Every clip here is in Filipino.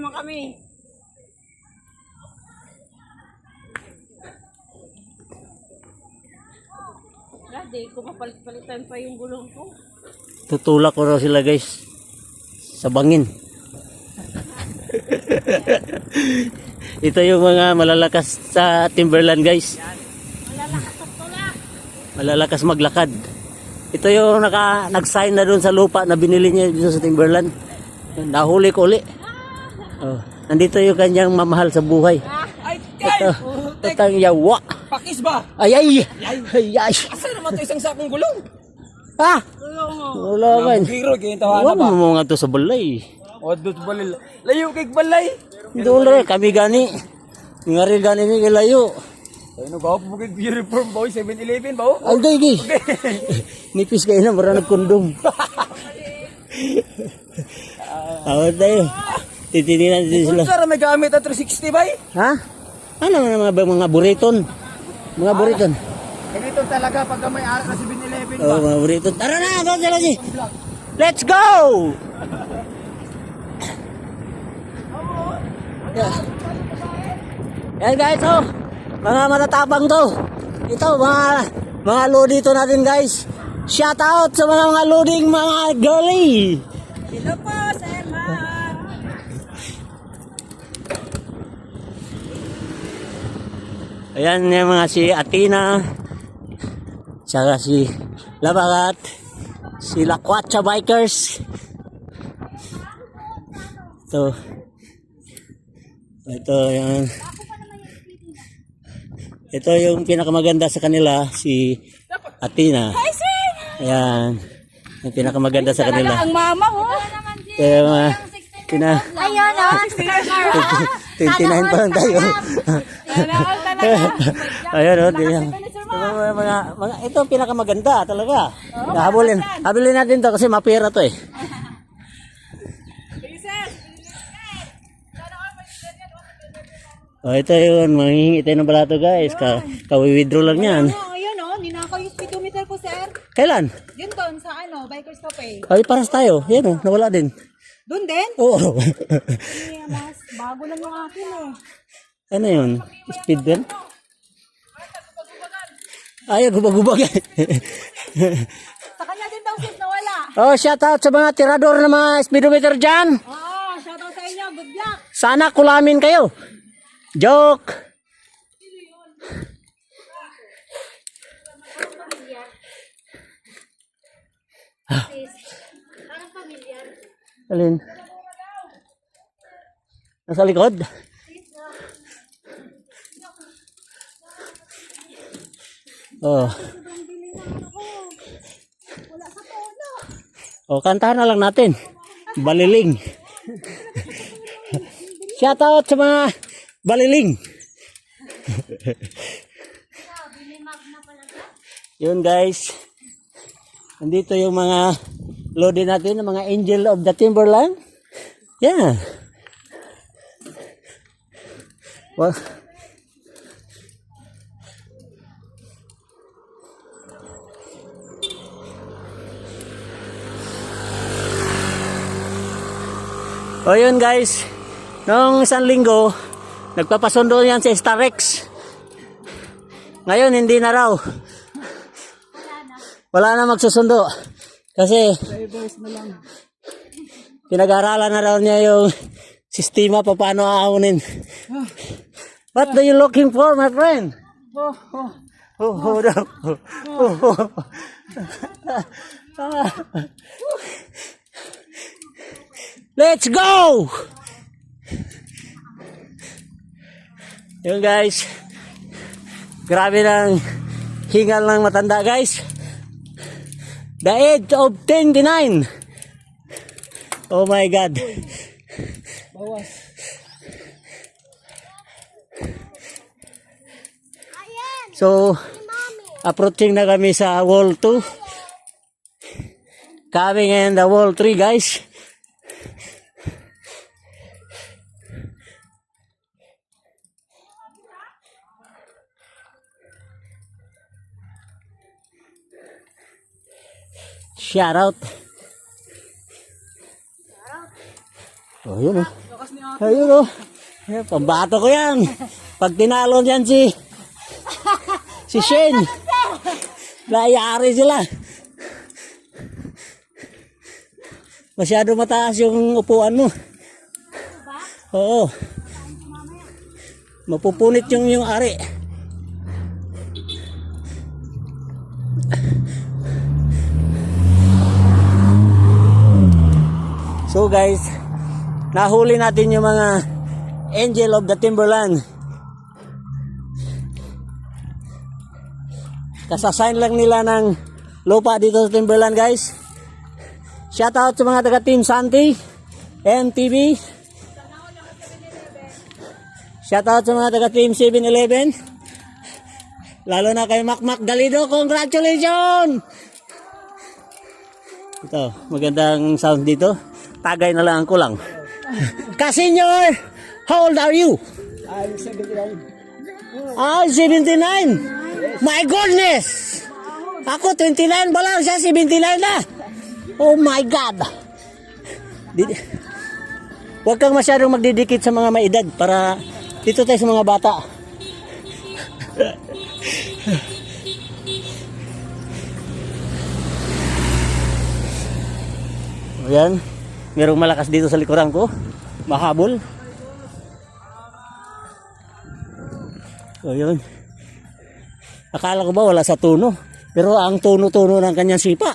naman kami. Dati, kung mapalit-palitan pa yung gulong ko. Tutulak ko raw sila guys. Sa bangin. Ito yung mga malalakas sa timberland guys. Malalakas at tulak. Malalakas maglakad. Ito yung nag-sign na doon sa lupa na binili niya dito sa timberland. Nahuli ko uli. Oh, nandito yung kanyang mamahal sa buhay. Ay, Ito ang yawa. pakis ba? Ay ay. Ay ay. Asa naman to isang sakong gulong? Ha? Gulong mo. Wala man. Biro, gintawa na Wala ba? mo nga to sa balay. O, doon balay. Layo kay balay. Doon rin kami gani. Ngari gani mi layo. Ay, nagawa po kay uniform boy, 7-Eleven ba? Ay gay. Nipis kayo na marang kondom. Awat tayo. Titininan din sila. Kung sara may gamit at 360 ba? Ha? Ano mga buriton? Mga buriton. Ganito talaga pagka may ara ka 7-Eleven ba? Oh, mga buriton. Tara na, go sila si. Let's go! Yeah. Yan guys, oh. Mga matatapang to. Ito, mga lodi to natin guys. Shout out sa mga loading mga girly. Hello po, Sir Mark. Ayan yung mga si Athena, saka si Labagat, si Lakwatsa Bikers. Ito yung pinakamaganda sa kanila, si Athena. Ayan, yung pinakamaganda sa kanila. Ang mama, oh. Kaya mga, Ayan, oh. 29 pa lang tayo. Ayan, oh, ganyan. Ito ang pinakamaganda talaga. Habulin natin to kasi mapira to eh. Oh, ito yun, manghihingi tayo ng balato guys. Kawi-withdraw lang yan. Ayan, oh. Ninakaw yung speedometer ko, sir. Kailan? Yun doon sa Bikers Cafe. Ay, paras tayo. Yan oh, nawala din. Doon din? Oo. Mas bago lang yung akin, eh. Ano yun? Speed belt? Ay, gubag-gubag. Sa kanya din daw, sis, nawala. Oh, shout out sa mga tirador na mga speedometer dyan. Oo, shoutout sa inyo. Good luck. Sana kulamin kayo. Joke. Alin? Nasa likod? Oh. Oh, kantahan na lang natin. Baliling. Shout out sa mga baliling. Yun guys. Nandito yung mga loaded natin, mga angel of the timberland. Yeah. Well, o yun guys, noong isang linggo nagpapasundo yan sa Starex. Ngayon hindi na raw, wala na magsusundo kasi pinag-aralan na raw niya yung sistema pa paano aahunin. What are you looking for, my friend? Let's go! Yun guys, grabe ng hingal ng matanda guys. The age of 29. Oh my God. Bawas. So, approaching na kami sa wall 2. Coming in the wall 3 guys. Shout out. Oh, yun oh. lakas ni ate. Ayun o. Ayan, pambato ko yan. Pag tinalo yan si Shane. Layari sila. Masyado mataas yung upuan mo. Oo. Mapupunit yung ari. So guys, nahuli natin yung mga Angel of the Timberland. Kasasign lang nila ng lupa dito sa Timberland guys. Shout out sa mga taga Team Santi, MTV. Shout out sa mga taga Team 7-Eleven. Lalo na kay Mac Galido, congratulations! Ito, magandang sound dito. Tagay na lang ang kulang. Kasenyor, how old are you? I'm 79. Ah, 79. My goodness! Ako 29 pa lang, siya 79 na. Oh my God! Huwag kang masyadong magdidikit sa mga maedad para dito tayo sa mga bata. Ayan, merong malakas dito sa likuran ko. Mahabol. So yun. Akala ko ba wala sa tuno, pero ang tuno-tuno ng kanyang sipa.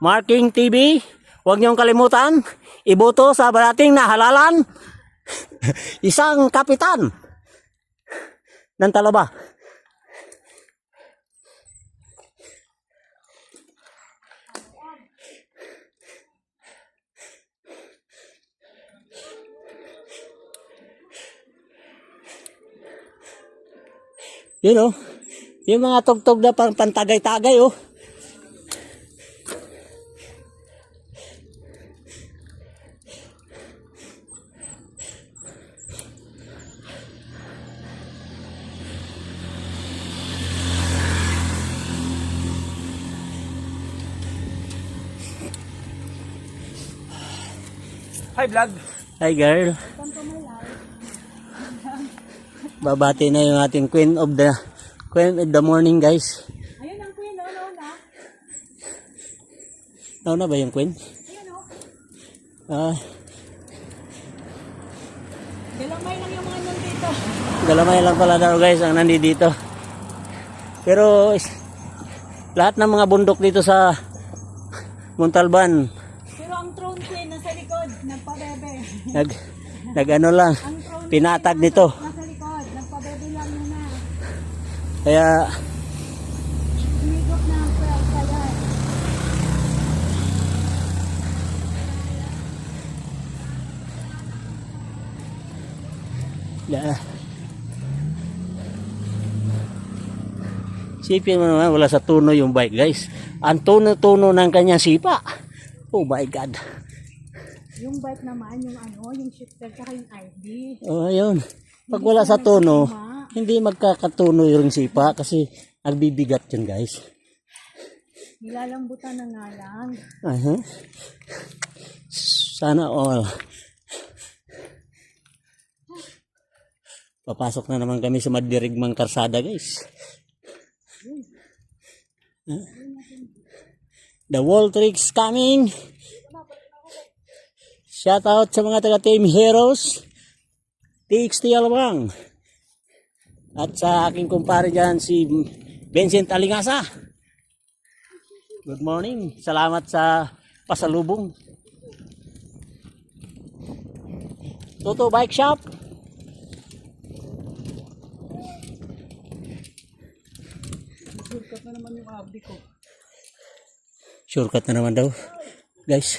Marking TV, huwag niyong kalimutan, iboto sa barating na halalan. Isang kapitan ng Talaba. Yun oh, yung mga tugtog na pantagay-tagay oh. Hi vlog. Hi girl. Babati na yung ating queen of the morning guys. Ayun ang queen, nauna. Nauna ba yung queen? Ayun o. Ah, Galamay lang yung mga nandito. galamay lang pala daw guys ang nandito. Pero lahat ng mga bundok dito sa Montalban Pero ang throne queen nasa likod, nagpabebe. nag ano lang, Ang throne pinatag nito. nasa likod, nagpabebe lang muna. Kaya Humigop na ang pwersa yan. sipin mo naman wala sa tuno yung bike guys. Ang tuno-tuno ng kanyang sipa. Oh my God. Yung bike naman, yung ano, yung shifter, tsaka yung ID. Oh, ayun. Pag wala sa tono, hindi magkakatuno yung sipa kasi nagbibigat yun guys. Nilalambutan na nga lang. Sana all. Papasok na naman kami sa madirigmang karsada guys. The wall tricks coming. Shout out sa mga taga Team Heroes, TXT Alabang. At sa aking kumpare dyan si Vincent Alingasa. Good morning. Salamat sa pasalubong. Toto Bike Shop. Shortcut na naman yung abdi ko. Shortcut na naman daw. Guys,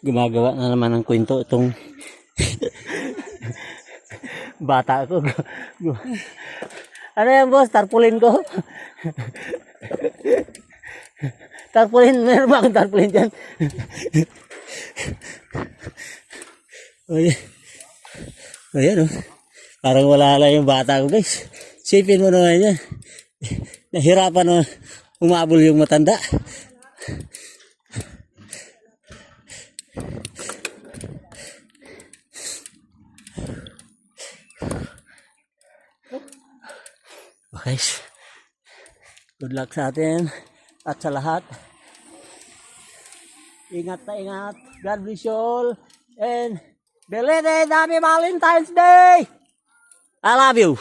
gumagawa na naman ng kwento itong bata ko. Ano yan boss? Tarpaulin ko? Tarpaulin? Meron ba akong tarpaulin dyan? Ayan oh. Parang wala lang yung bata ko guys. Sipin mo naman yan. Nahirapan na umabol yung matanda. guys. Good luck sa atin at sa lahat. Ingat na ingat. God bless you all. And belated Happy Valentine's Day! I love you.